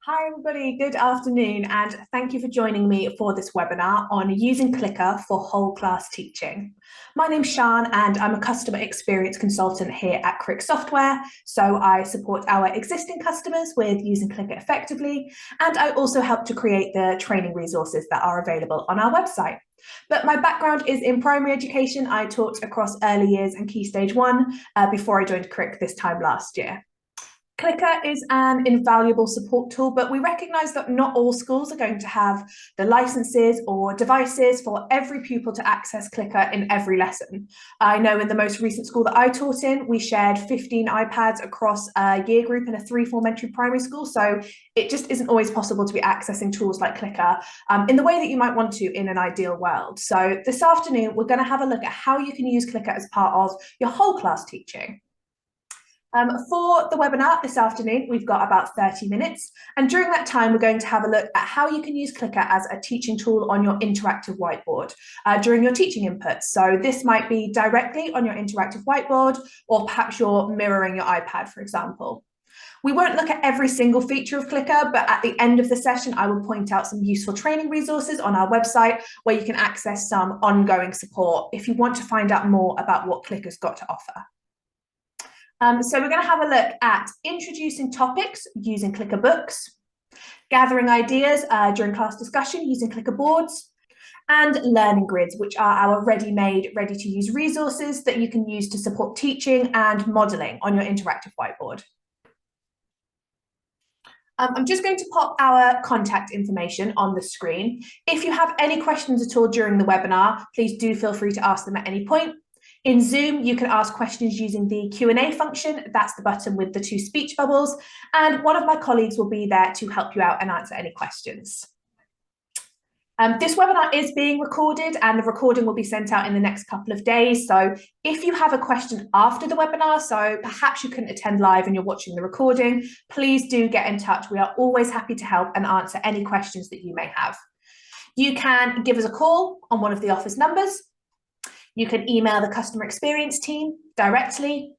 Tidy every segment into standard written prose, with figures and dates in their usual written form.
Hi everybody, good afternoon and thank you for joining me for this webinar on using Clicker for whole class teaching. My name's Sian and I'm a customer experience consultant here at Crick Software. So I support our existing customers with using Clicker effectively, and I also help to create the training resources that are available on our website. But my background is in primary education. I taught across early years and Key Stage 1 before I joined Crick this time last year. Clicker is an invaluable support tool, but we recognise that not all schools are going to have the licenses or devices for every pupil to access Clicker in every lesson. I know in the most recent school that I taught in, we shared 15 iPads across a year group in a 3 form-entry primary school, so it just isn't always possible to be accessing tools like Clicker in the way that you might want to in an ideal world. So this afternoon, we're going to have a look at how you can use Clicker as part of your whole class teaching. For the webinar this afternoon, we've got about 30 minutes, and during that time, we're going to have a look at how you can use Clicker as a teaching tool on your interactive whiteboard during your teaching inputs. So this might be directly on your interactive whiteboard, or perhaps you're mirroring your iPad, for example. We won't look at every single feature of Clicker, but at the end of the session, I will point out some useful training resources on our website where you can access some ongoing support if you want to find out more about what Clicker's got to offer. So we're going to have a look at introducing topics using Clicker books, gathering ideas during class discussion using Clicker boards, and learning grids, which are our ready-made, ready-to-use resources that you can use to support teaching and modelling on your interactive whiteboard. I'm just going to pop our contact information on the screen. If you have any questions at all during the webinar, please do feel free to ask them at any point. In Zoom, you can ask questions using the Q&A function. That's the button with the 2 speech bubbles. And one of my colleagues will be there to help you out and answer any questions. This webinar is being recorded and the recording will be sent out in the next couple of days. So if you have a question after the webinar, so perhaps you couldn't attend live and you're watching the recording, please do get in touch. We are always happy to help and answer any questions that you may have. You can give us a call on one of the office numbers. You can email the customer experience team directly,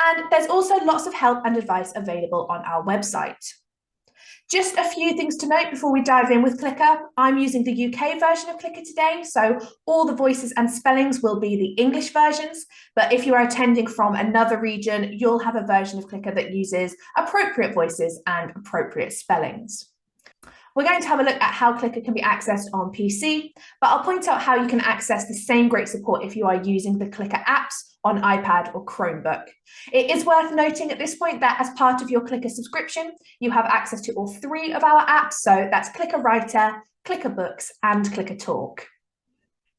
and there's also lots of help and advice available on our website. Just a few things to note before we dive in with Clicker. I'm using the UK version of Clicker today, so all the voices and spellings will be the English versions, but if you are attending from another region, you'll have a version of Clicker that uses appropriate voices and appropriate spellings. We're going to have a look at how Clicker can be accessed on PC, but I'll point out how you can access the same great support if you are using the Clicker apps on iPad or Chromebook. It is worth noting at this point that as part of your Clicker subscription, you have access to all 3 of our apps. So that's Clicker Writer, Clicker Books, and Clicker Talk.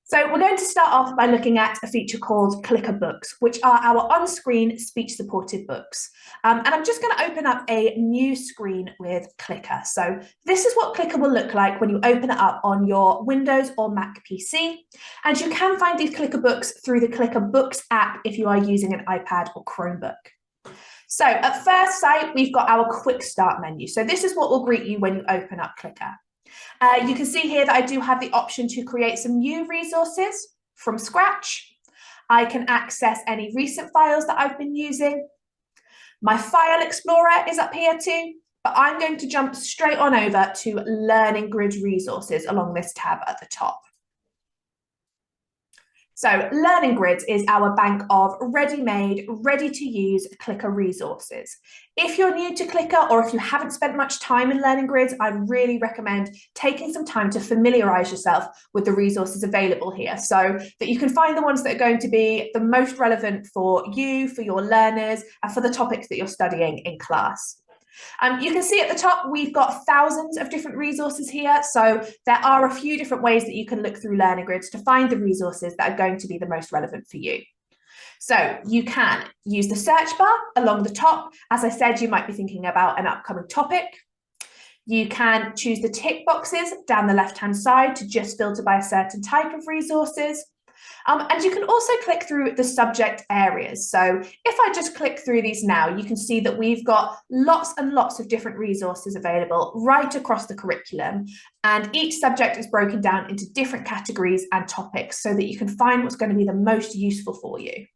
So we're going to start off by looking at a feature called Clicker Books, which are our on-screen speech-supported books. And I'm just going to open up a new screen with Clicker. So this is what Clicker will look like when you open it up on your Windows or Mac PC. And you can find these Clicker Books through the Clicker Books app if you are using an iPad or Chromebook. So at first sight, we've got our quick start menu. So this is what will greet you when you open up Clicker. You can see here that I do have the option to create some new resources from scratch. I can access any recent files that I've been using. My file explorer is up here too, but I'm going to jump straight on over to learning grid resources along this tab at the top. So Learning Grids is our bank of ready-made, ready-to-use Clicker resources. If you're new to Clicker or if you haven't spent much time in Learning Grids, I'd really recommend taking some time to familiarise yourself with the resources available here so that you can find the ones that are going to be the most relevant for you, for your learners, and for the topics that you're studying in class. You can see at the top, we've got thousands of different resources here. So there are a few different ways that you can look through Learning Grids to find the resources that are going to be the most relevant for you. So you can use the search bar along the top. As I said, you might be thinking about an upcoming topic. You can choose the tick boxes down the left-hand side to just filter by a certain type of resources. And you can also click through the subject areas. So if I just click through these now, you can see that we've got lots and lots of different resources available right across the curriculum. And each subject is broken down into different categories and topics so that you can find what's going to be the most useful for you.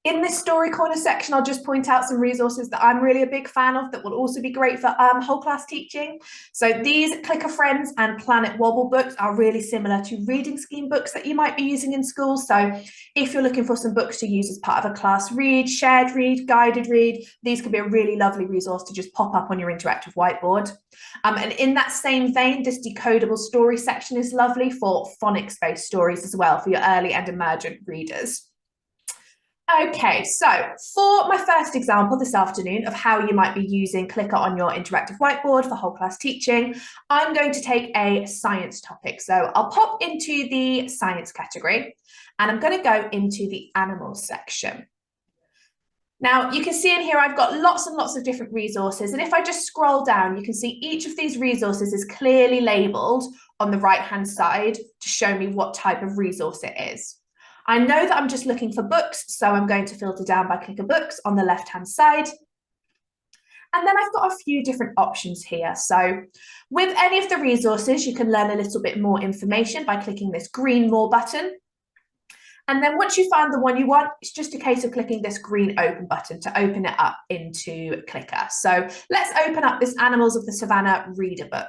In this story corner section, I'll just point out some resources that I'm really a big fan of that will also be great for whole class teaching. So these Clicker Friends and Planet Wobble books are really similar to reading scheme books that you might be using in school. So if you're looking for some books to use as part of a class read, shared read, guided read, these could be a really lovely resource to just pop up on your interactive whiteboard. And in that same vein, this decodable story section is lovely for phonics-based stories as well for your early and emergent readers. Okay, so for my first example this afternoon of how you might be using Clicker on your interactive whiteboard for whole class teaching, I'm going to take a science topic. So I'll pop into the science category and I'm going to go into the animals section. Now, you can see in here, I've got lots and lots of different resources. And if I just scroll down, you can see each of these resources is clearly labeled on the right-hand side to show me what type of resource it is. I know that I'm just looking for books, so I'm going to filter down by Clicker Books on the left-hand side. And then I've got a few different options here. So with any of the resources, you can learn a little bit more information by clicking this green More button. And then once you find the one you want, it's just a case of clicking this green Open button to open it up into Clicker. So let's open up this Animals of the Savannah reader book.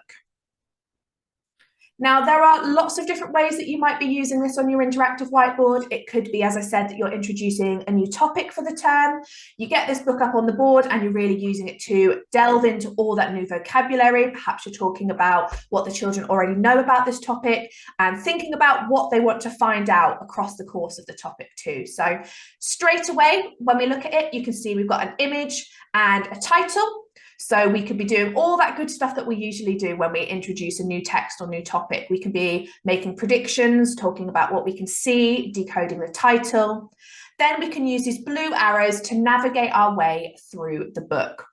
Now, there are lots of different ways that you might be using this on your interactive whiteboard. It could be, as I said, that you're introducing a new topic for the term. You get this book up on the board and you're really using it to delve into all that new vocabulary. Perhaps you're talking about what the children already know about this topic and thinking about what they want to find out across the course of the topic too. So straight away, when we look at it, you can see we've got an image and a title. So we could be doing all that good stuff that we usually do when we introduce a new text or new topic. We can be making predictions, talking about what we can see, decoding the title. Then we can use these blue arrows to navigate our way through the book.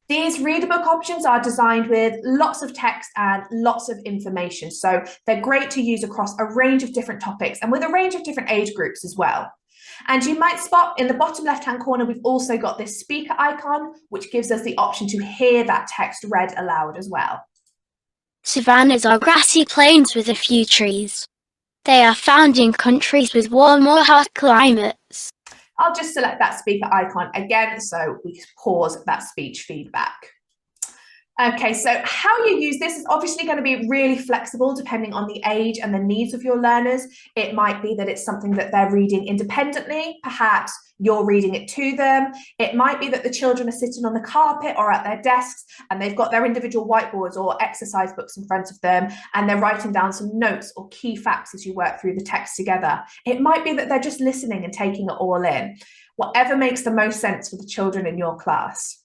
These reader book options are designed with lots of text and lots of information. So they're great to use across a range of different topics and with a range of different age groups as well. And you might spot in the bottom left-hand corner, we've also got this speaker icon, which gives us the option to hear that text read aloud as well. Savannas are grassy plains with a few trees. They are found in countries with warm or hot climates. I'll just select that speaker icon again, so we pause that speech feedback. Okay, so how you use this is obviously going to be really flexible depending on the age and the needs of your learners. It might be that it's something that they're reading independently, perhaps you're reading it to them. It might be that the children are sitting on the carpet or at their desks and they've got their individual whiteboards or exercise books in front of them and they're writing down some notes or key facts as you work through the text together. It might be that they're just listening and taking it all in. Whatever makes the most sense for the children in your class.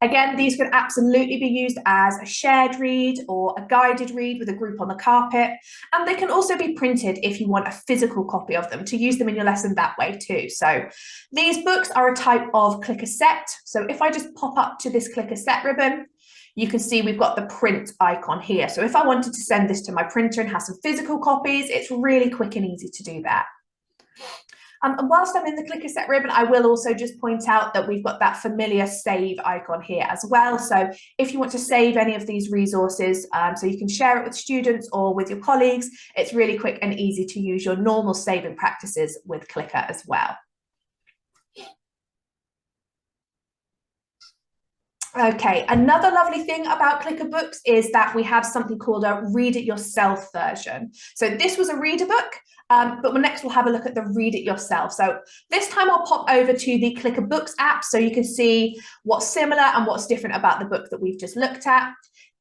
Again, these could absolutely be used as a shared read or a guided read with a group on the carpet. And they can also be printed if you want a physical copy of them to use them in your lesson that way too. So these books are a type of Clicker set. So if I just pop up to this Clicker set ribbon, you can see we've got the print icon here. So if I wanted to send this to my printer and have some physical copies, it's really quick and easy to do that. And whilst I'm in the Clicker set ribbon, I will also just point out that we've got that familiar save icon here as well. So if you want to save any of these resources, so you can share it with students or with your colleagues, it's really quick and easy to use your normal saving practices with Clicker as well. Okay, another lovely thing about Clicker Books is that we have something called a read it yourself version. So this was a reader book, but next we'll have a look at the read it yourself. So this time I'll pop over to the Clicker Books app so you can see what's similar and what's different about the book that we've just looked at.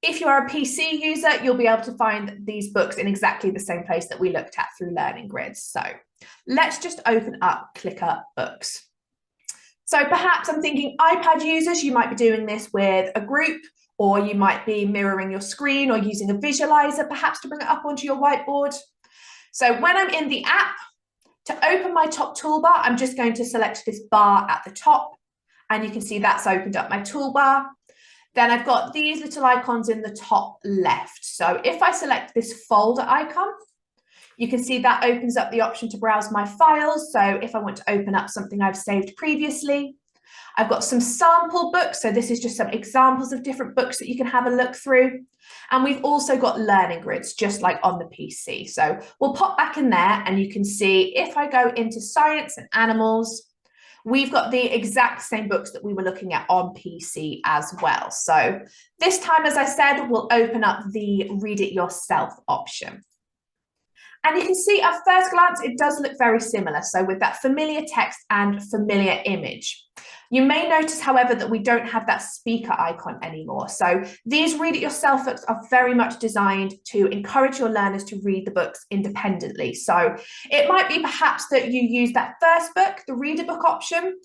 If you are a PC user, you'll be able to find these books in exactly the same place that we looked at through Learning Grids. So let's just open up Clicker Books. So perhaps I'm thinking iPad users, you might be doing this with a group, or you might be mirroring your screen or using a visualizer perhaps to bring it up onto your whiteboard. So when I'm in the app, to open my top toolbar, I'm just going to select this bar at the top, and you can see that's opened up my toolbar. Then I've got these little icons in the top left. So if I select this folder icon, you can see that opens up the option to browse my files. So if I want to open up something I've saved previously, I've got some sample books, so this is just some examples of different books that you can have a look through. And we've also got learning grids, just like on the PC. So we'll pop back in there and you can see if I go into science and animals, we've got the exact same books that we were looking at on PC as well. So this time, as I said, we'll open up the read it yourself option. And you can see at first glance, it does look very similar. So with that familiar text and familiar image. You may notice, however, that we don't have that speaker icon anymore. So these read it yourself books are very much designed to encourage your learners to read the books independently. So it might be perhaps that you use that first book, the reader book option,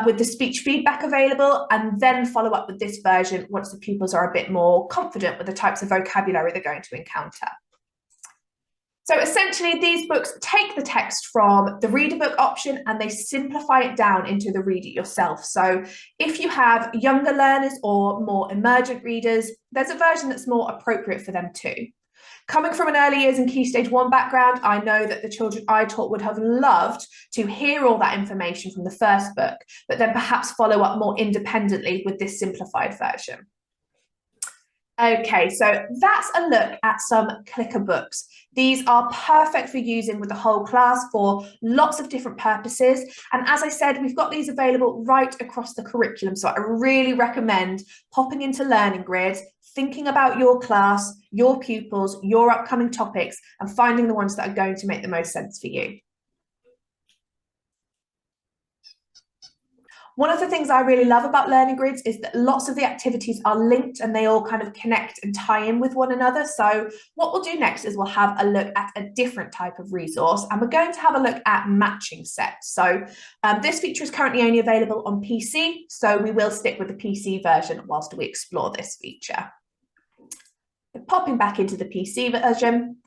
with the speech feedback available, and then follow up with this version once the pupils are a bit more confident with the types of vocabulary they're going to encounter. So essentially, these books take the text from the reader book option and they simplify it down into the read it yourself. So if you have younger learners or more emergent readers, there's a version that's more appropriate for them too. Coming from an early years and Key Stage 1 background, I know that the children I taught would have loved to hear all that information from the first book, but then perhaps follow up more independently with this simplified version. Okay, so that's a look at some clicker books. These are perfect for using with the whole class for lots of different purposes. And as I said, we've got these available right across the curriculum. So I really recommend popping into Learning Grid, thinking about your class, your pupils, your upcoming topics, and finding the ones that are going to make the most sense for you. One of the things I really love about Learning Grids is that lots of the activities are linked and they all kind of connect and tie in with one another. So what we'll do next is we'll have a look at a different type of resource, and we're going to have a look at matching sets. So this feature is currently only available on PC, so we will stick with the PC version whilst we explore this feature. Popping back into the PC version.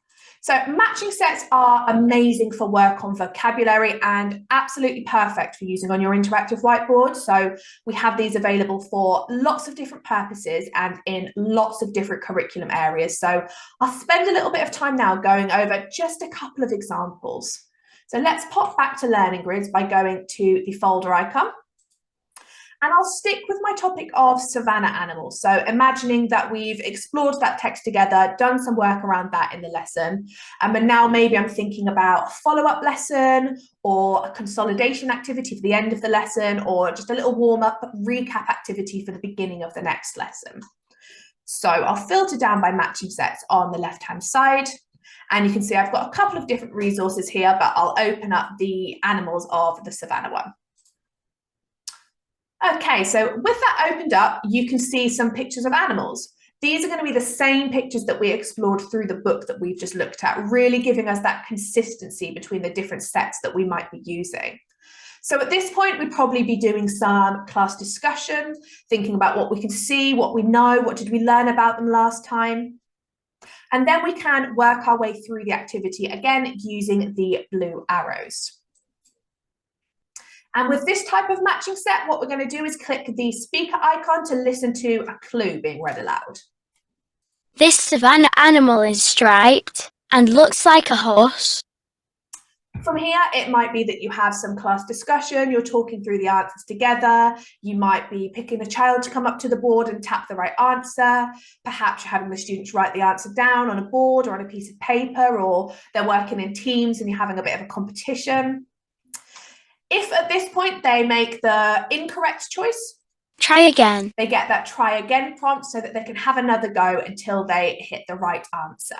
So matching sets are amazing for work on vocabulary and absolutely perfect for using on your interactive whiteboard. So we have these available for lots of different purposes and in lots of different curriculum areas. So I'll spend a little bit of time now going over just a couple of examples. So let's pop back to Learning Grids by going to the folder icon. And I'll stick with my topic of savannah animals. So imagining that we've explored that text together, done some work around that in the lesson. But now maybe I'm thinking about a follow-up lesson or a consolidation activity for the end of the lesson, or just a little warm-up recap activity for the beginning of the next lesson. So I'll filter down by matching sets on the left-hand side. And you can see I've got a couple of different resources here, but I'll open up the animals of the savannah one. Okay, so with that opened up, you can see some pictures of animals. These are going to be the same pictures that we explored through the book that we've just looked at, really giving us that consistency between the different sets that we might be using. So at this point, we'd probably be doing some class discussion, thinking about what we can see, what we know, what did we learn about them last time. And then we can work our way through the activity, again, using the blue arrows. And with this type of matching set, what we're going to do is click the speaker icon to listen to a clue being read aloud. This savannah animal is striped and looks like a horse. From here, it might be that you have some class discussion, you're talking through the answers together, you might be picking a child to come up to the board and tap the right answer, perhaps you're having the students write the answer down on a board or on a piece of paper, or they're working in teams and you're having a bit of a competition. If at this point they make the incorrect choice, try again. They get that try again prompt so that they can have another go until they hit the right answer.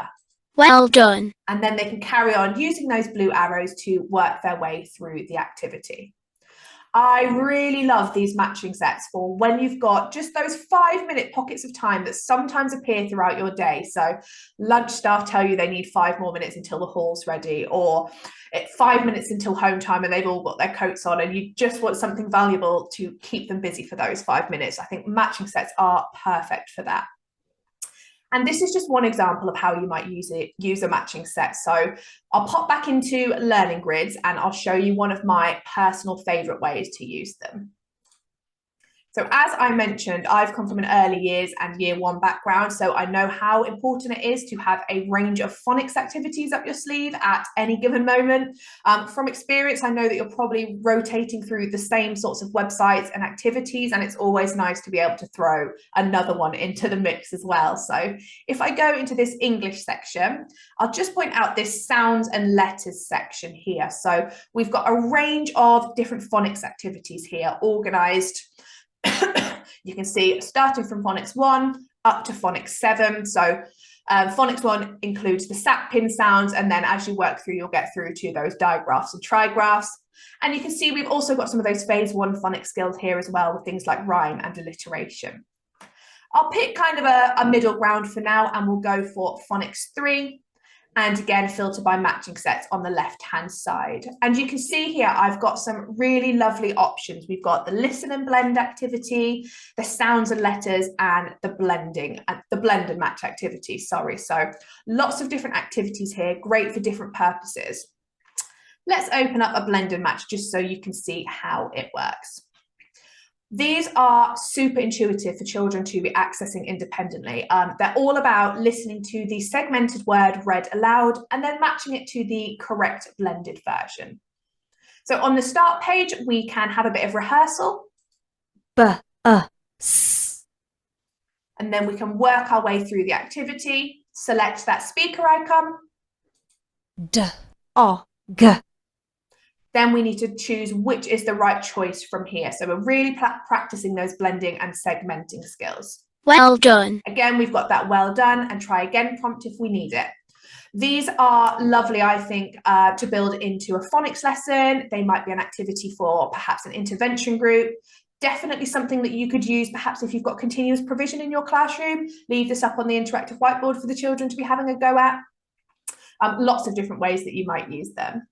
Well done. And then they can carry on using those blue arrows to work their way through the activity. I really love these matching sets for when you've got just those 5-minute pockets of time that sometimes appear throughout your day. So lunch staff tell you they need 5 more minutes until the hall's ready, or 5 minutes until home time and they've all got their coats on and you just want something valuable to keep them busy for those 5 minutes. I think matching sets are perfect for that. And this is just one example of how you might use a matching set. So I'll pop back into Learning Grids and I'll show you one of my personal favorite ways to use them. So as I mentioned, I've come from an early years and year one background, so I know how important it is to have a range of phonics activities up your sleeve at any given moment. From experience, I know that you're probably rotating through the same sorts of websites and activities, and it's always nice to be able to throw another one into the mix as well. So if I go into this English section, I'll just point out this sounds and letters section here. So we've got a range of different phonics activities here, organized. You can see starting from phonics 1 up to phonics 7. So phonics 1 includes the sat pin sounds, and then as you work through, you'll get through to those digraphs and trigraphs. And you can see we've also got some of those phase 1 phonics skills here as well, with things like rhyme and alliteration. I'll pick kind of a middle ground for now, and we'll go for phonics 3. And again, filter by matching sets on the left-hand side. And you can see here, I've got some really lovely options. We've got the listen and blend activity, the sounds and letters, and the blend and match activity, sorry. So lots of different activities here, great for different purposes. Let's open up a blend and match just so you can see how it works. These are super intuitive for children to be accessing independently. They're all about listening to the segmented word read aloud and then matching it to the correct blended version. So on the start page, we can have a bit of rehearsal. S. And then we can work our way through the activity, select that speaker icon. G. Then we need to choose which is the right choice from here. So we're really practicing those blending and segmenting skills. Well done. Again, we've got that well done and try again prompt if we need it. These are lovely, I think, to build into a phonics lesson. They might be an activity for perhaps an intervention group. Definitely something that you could use perhaps if you've got continuous provision in your classroom. Leave this up on the interactive whiteboard for the children to be having a go at. Lots of different ways that you might use them.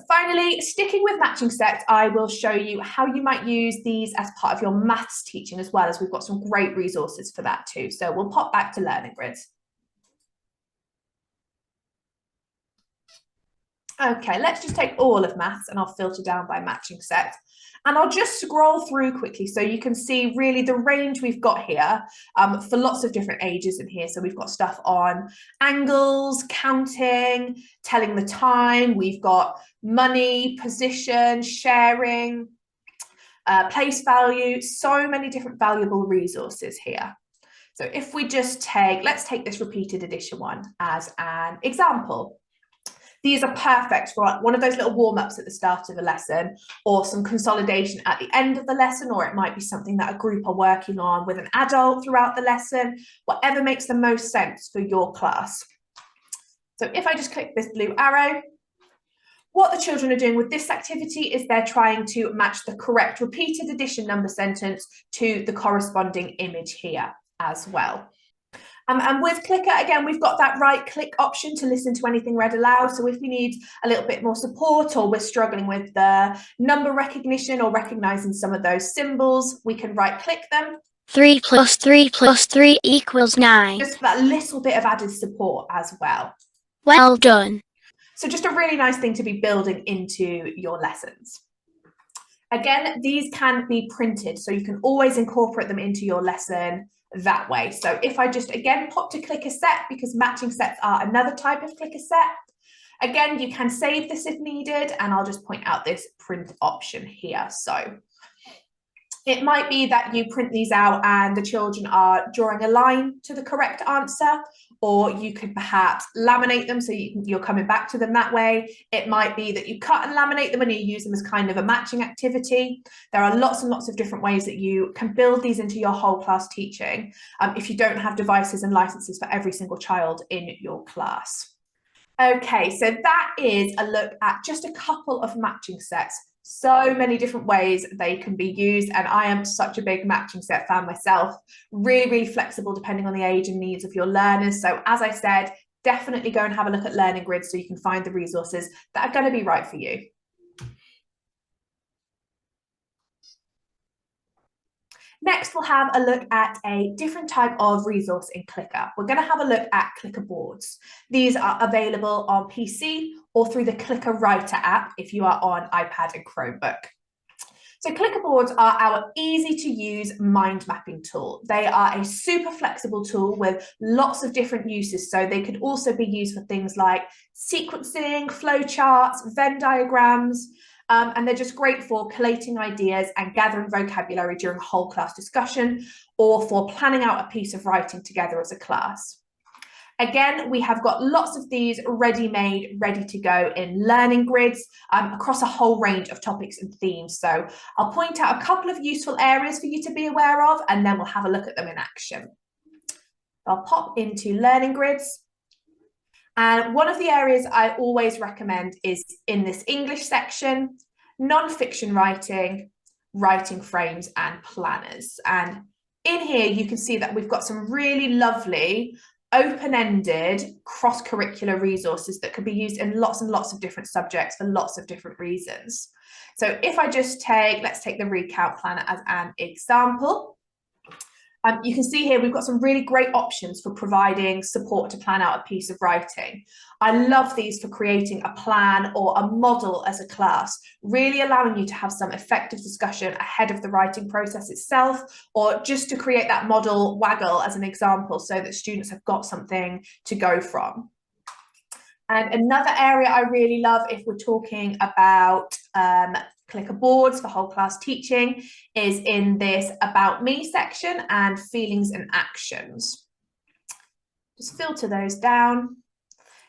Finally, sticking with matching sets, I will show you how you might use these as part of your maths teaching as well, as we've got some great resources for that too. So we'll pop back to learning grids. Okay, let's just take all of maths and I'll filter down by matching sets. And I'll just scroll through quickly so you can see really the range we've got here for lots of different ages in here. So we've got stuff on angles, counting, telling the time. We've got money, position, sharing, place value, so many different valuable resources here. So if we just let's take this repeated addition one as an example. These are perfect for one of those little warm-ups at the start of a lesson, or some consolidation at the end of the lesson, or it might be something that a group are working on with an adult throughout the lesson, whatever makes the most sense for your class. So if I just click this blue arrow, what the children are doing with this activity is they're trying to match the correct repeated addition number sentence to the corresponding image here as well. And with Clicker, again, we've got that right click option to listen to anything read aloud. So if we need a little bit more support, or we're struggling with the number recognition or recognizing some of those symbols, we can right click them. 3 + 3 + 3 = 9. Just that little bit of added support as well. Well done. So just a really nice thing to be building into your lessons. Again, these can be printed, so you can always incorporate them into your lesson that way. So if I just again pop to clicker set, because matching sets are another type of clicker set. Again, you can save this if needed, and I'll just point out this print option here. So it might be that you print these out and the children are drawing a line to the correct answer, or you could perhaps laminate them so you're coming back to them that way. It might be that you cut and laminate them and you use them as kind of a matching activity. There are lots and lots of different ways that you can build these into your whole class teaching if you don't have devices and licenses for every single child in your class. Okay, so that is a look at just a couple of matching sets. So many different ways they can be used, and I am such a big matching set fan myself. Really, really flexible depending on the age and needs of your learners. So as I said, definitely go and have a look at Learning Grids so you can find the resources that are going to be right for you. Next, we'll have a look at a different type of resource in Clicker. We're going to have a look at Clicker boards. These are available on PC or through the Clicker Writer app if you are on iPad and Chromebook. So clicker boards are our easy to use mind mapping tool. They are a super flexible tool with lots of different uses. So they could also be used for things like sequencing, flowcharts, Venn diagrams, and they're just great for collating ideas and gathering vocabulary during whole class discussion or for planning out a piece of writing together as a class. Again, we have got lots of these ready-made, ready to go in learning grids across a whole range of topics and themes. So I'll point out a couple of useful areas for you to be aware of, and then we'll have a look at them in action. I'll pop into learning grids. And one of the areas I always recommend is in this English section, non-fiction writing, writing frames and planners. And in here, you can see that we've got some really lovely open-ended cross-curricular resources that could be used in lots and lots of different subjects for lots of different reasons. So if I just let's take the recount planner as an example. You can see here we've got some really great options for providing support to plan out a piece of writing. I love these for creating a plan or a model as a class, really allowing you to have some effective discussion ahead of the writing process itself, or just to create that model waggle as an example so that students have got something to go from. And another area I really love if we're talking about clicker boards for whole class teaching is in this About Me section and Feelings and Actions. Just filter those down.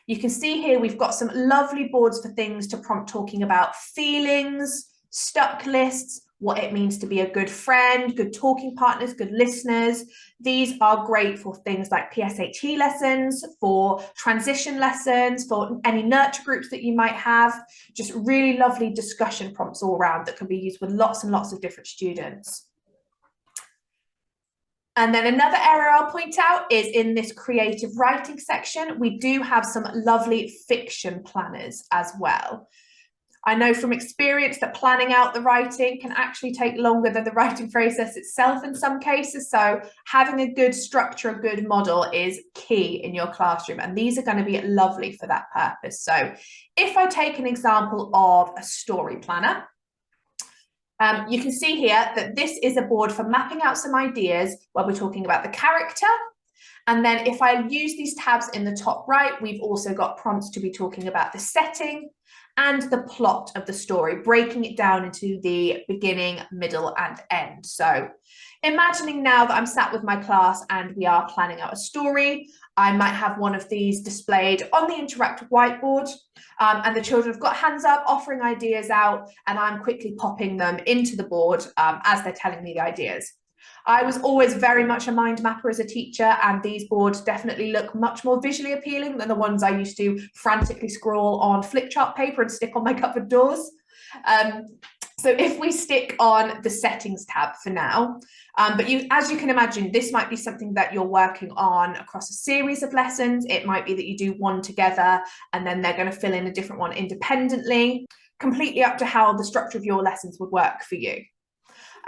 You can see here we've got some lovely boards for things to prompt talking about feelings, stuck lists, what it means to be a good friend, good talking partners, good listeners. These are great for things like PSHE lessons, for transition lessons, for any nurture groups that you might have. Just really lovely discussion prompts all around that can be used with lots and lots of different students. And then another area I'll point out is in this creative writing section, we do have some lovely fiction planners as well. I know from experience that planning out the writing can actually take longer than the writing process itself in some cases. So having a good structure, a good model is key in your classroom. And these are going to be lovely for that purpose. So if I take an example of a story planner, you can see here that this is a board for mapping out some ideas where we're talking about the character. And then if I use these tabs in the top right, we've also got prompts to be talking about the setting and the plot of the story, breaking it down into the beginning, middle, and end. So imagining now that I'm sat with my class and we are planning out a story, I might have one of these displayed on the interactive whiteboard, and the children have got hands up, offering ideas out, and I'm quickly popping them into the board as they're telling me the ideas. I was always very much a mind mapper as a teacher, and these boards definitely look much more visually appealing than the ones I used to frantically scroll on flip chart paper and stick on my cupboard doors. So if we stick on the settings tab for now, but as you can imagine, this might be something that you're working on across a series of lessons. It might be that you do one together and then they're going to fill in a different one independently, completely up to how the structure of your lessons would work for you.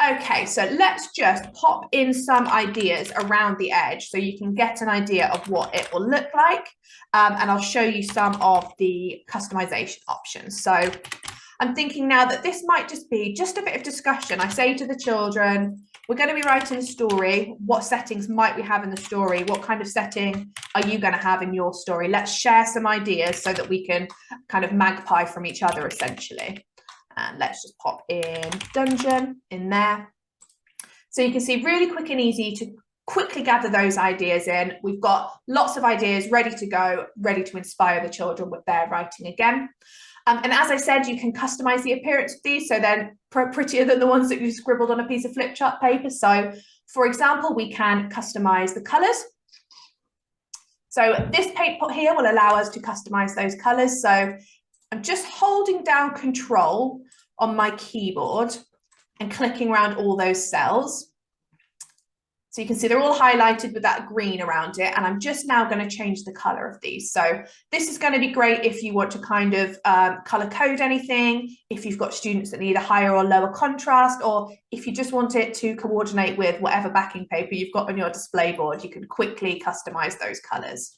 Okay, so let's just pop in some ideas around the edge so you can get an idea of what it will look like. And I'll show you some of the customization options. So I'm thinking now that this might just be just a bit of discussion. I say to the children, we're going to be writing a story. What settings might we have in the story? What kind of setting are you going to have in your story? Let's share some ideas so that we can kind of magpie from each other, essentially. And let's just pop in dungeon in there. So you can see really quick and easy to quickly gather those ideas in. We've got lots of ideas ready to go, ready to inspire the children with their writing again. And as I said, you can customize the appearance of these, so they're prettier than the ones that you've scribbled on a piece of flip chart paper. So for example, we can customize the colors. So this paint pot here will allow us to customize those colors. So I'm just holding down Control on my keyboard and clicking around all those cells. So you can see they're all highlighted with that green around it. And I'm just now going to change the color of these. So this is going to be great if you want to kind of color code anything, if you've got students that need a higher or lower contrast, or if you just want it to coordinate with whatever backing paper you've got on your display board, you can quickly customize those colors.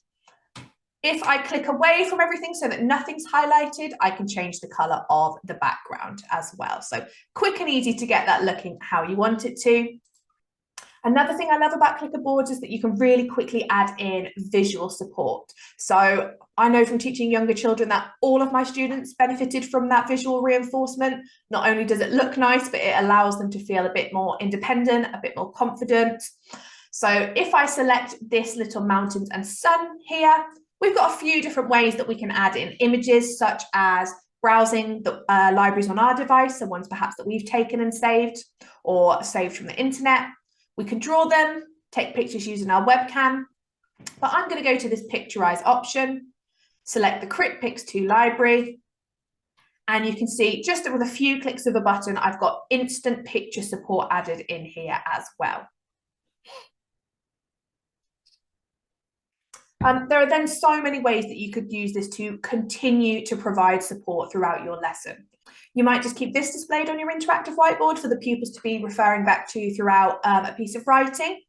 If I click away from everything so that nothing's highlighted, I can change the color of the background as well. So quick and easy to get that looking how you want it to. Another thing I love about clicker boards is that you can really quickly add in visual support. So I know from teaching younger children that all of my students benefited from that visual reinforcement. Not only does it look nice, but it allows them to feel a bit more independent, a bit more confident. So if I select this little mountains and sun here, we've got a few different ways that we can add in images, such as browsing the libraries on our device, so ones perhaps that we've taken and saved or saved from the internet. We can draw them, take pictures using our webcam, but I'm going to go to this picturize option, select the CritPix 2 library, and you can see just with a few clicks of a button, I've got instant picture support added in here as well. There are then so many ways that you could use this to continue to provide support throughout your lesson. You might just keep this displayed on your interactive whiteboard for the pupils to be referring back to throughout a piece of writing.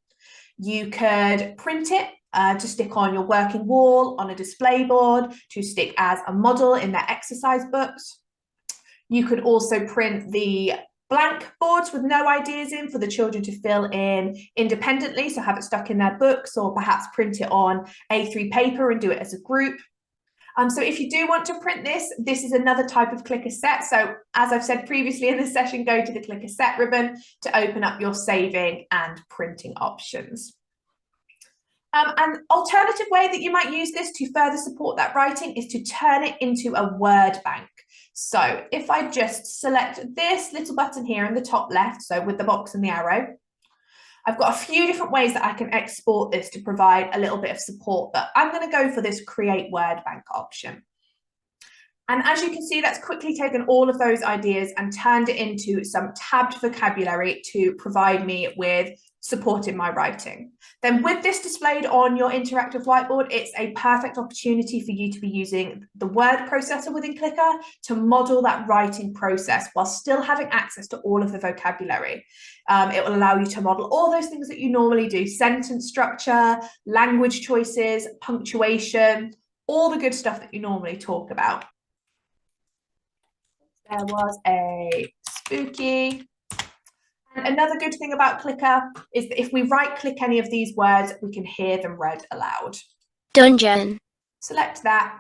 You could print it to stick on your working wall, on a display board, to stick as a model in their exercise books. You could also print the blank boards with no ideas in for the children to fill in independently, so have it stuck in their books, or perhaps print it on A3 paper and do it as a group. So if you do want to print this, this is another type of clicker set. So as I've said previously in this session, go to the clicker set ribbon to open up your saving and printing options. An alternative way that you might use this to further support that writing is to turn it into a word bank. So if I just select this little button here in the top left, so with the box and the arrow, I've got a few different ways that I can export this to provide a little bit of support, but I'm going to go for this create word bank option. And as you can see, that's quickly taken all of those ideas and turned it into some tabbed vocabulary to provide me with support in my writing. Then with this displayed on your interactive whiteboard, it's a perfect opportunity for you to be using the word processor within Clicker to model that writing process while still having access to all of the vocabulary. It will allow you to model all those things that you normally do: sentence structure, language choices, punctuation, all the good stuff that you normally talk about. There was a spooky. And another good thing about Clicker is that if we right click any of these words, we can hear them read aloud. Dungeon. Select that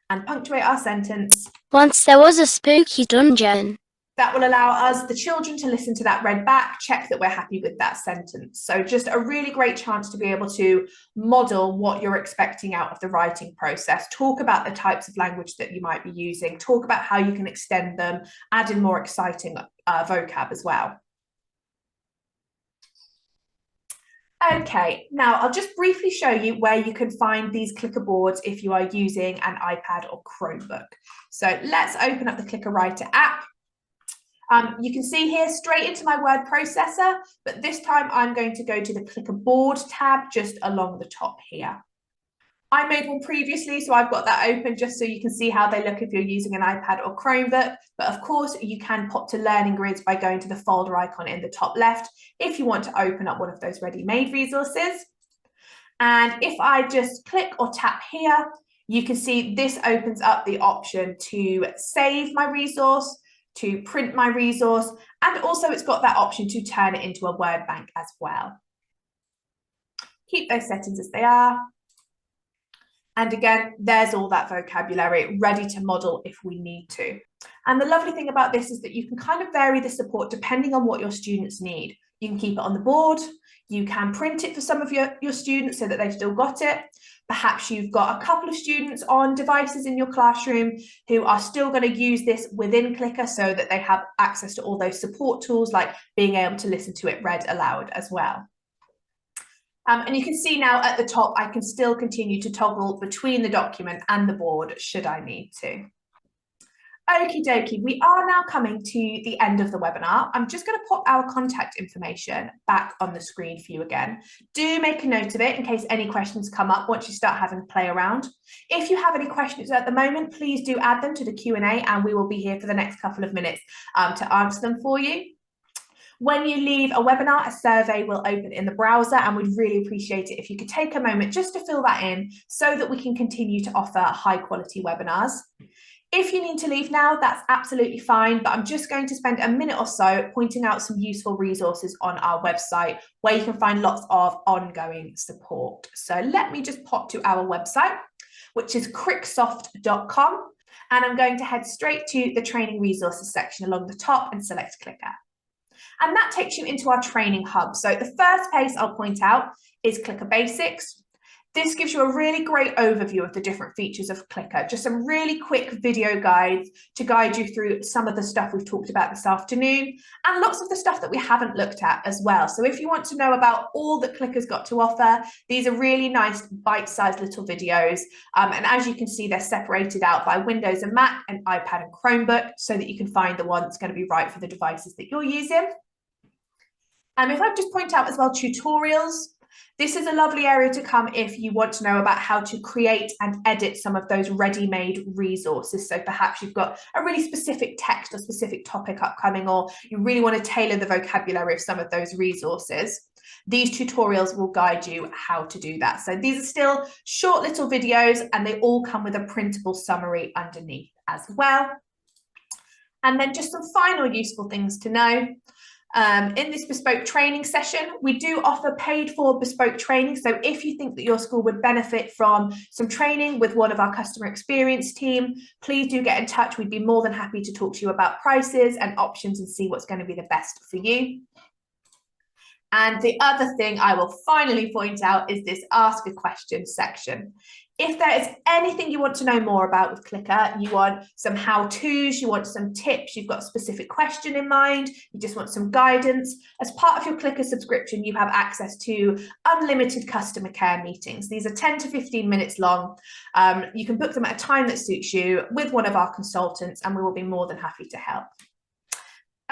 and punctuate our sentence. Once there was a spooky dungeon. That will allow us, the children, to listen to that read back, check that we're happy with that sentence. So just a really great chance to be able to model what you're expecting out of the writing process, talk about the types of language that you might be using, talk about how you can extend them, add in more exciting vocab as well. Okay, now I'll just briefly show you where you can find these clicker boards if you are using an iPad or Chromebook. So let's open up the Clicker Writer app. You can see here straight into my word processor, but this time I'm going to go to the Clicker Board tab just along the top here. I made one previously, so I've got that open just so you can see how they look if you're using an iPad or Chromebook. But of course, you can pop to Learning Grids by going to the folder icon in the top left if you want to open up one of those ready-made resources. And if I just click or tap here, you can see this opens up the option to save my resource, to print my resource, and also it's got that option to turn it into a word bank as well. Keep those settings as they are. And again, there's all that vocabulary ready to model if we need to. And the lovely thing about this is that you can kind of vary the support depending on what your students need. You can keep it on the board, you can print it for some of your students so that they've still got it. Perhaps you've got a couple of students on devices in your classroom who are still going to use this within Clicker so that they have access to all those support tools, like being able to listen to it read aloud as well. And you can see now at the top, I can still continue to toggle between the document and the board should I need to. Okie dokie, we are now coming to the end of the webinar. I'm just going to pop our contact information back on the screen for you again. Do make a note of it in case any questions come up once you start having to play around. If you have any questions at the moment, please do add them to the Q&A and we will be here for the next couple of minutes to answer them for you. When you leave a webinar, a survey will open in the browser, and we'd really appreciate it if you could take a moment just to fill that in so that we can continue to offer high quality webinars. If you need to leave now, that's absolutely fine, but I'm just going to spend a minute or so pointing out some useful resources on our website where you can find lots of ongoing support. So let me just pop to our website, which is cricksoft.com, and I'm going to head straight to the training resources section along the top and select Clicker. And that takes you into our training hub. So the first place I'll point out is Clicker Basics. This gives you a really great overview of the different features of Clicker, just some really quick video guides to guide you through some of the stuff we've talked about this afternoon, and lots of the stuff that we haven't looked at as well. So if you want to know about all that Clicker's got to offer, these are really nice bite-sized little videos. And as you can see, they're separated out by Windows and Mac and iPad and Chromebook so that you can find the one that's going to be right for the devices that you're using. If I just point out as well, tutorials. This is a lovely area to come if you want to know about how to create and edit some of those ready-made resources. So perhaps you've got a really specific text or specific topic upcoming, or you really want to tailor the vocabulary of some of those resources. These tutorials will guide you how to do that. So these are still short little videos, and they all come with a printable summary underneath as well. And then just some final useful things to know. In this bespoke training session, we do offer paid for bespoke training. So if you think that your school would benefit from some training with one of our customer experience team, please do get in touch. We'd be more than happy to talk to you about prices and options and see what's going to be the best for you. And the other thing I will finally point out is this Ask a Question section. If there is anything you want to know more about with Clicker, you want some how-tos, you want some tips, you've got a specific question in mind, you just want some guidance, as part of your Clicker subscription, you have access to unlimited customer care meetings. These are 10 to 15 minutes long. You can book them at a time that suits you with one of our consultants, and we will be more than happy to help.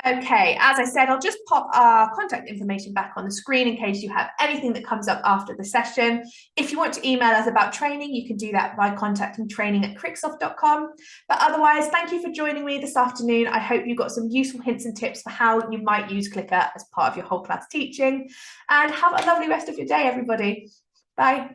Okay, as I said, I'll just pop our contact information back on the screen in case you have anything that comes up after the session. If you want to email us about training, you can do that by contacting training@cricksoft.com. But otherwise, thank you for joining me this afternoon. I hope you got some useful hints and tips for how you might use Clicker as part of your whole class teaching. And have a lovely rest of your day, everybody. Bye.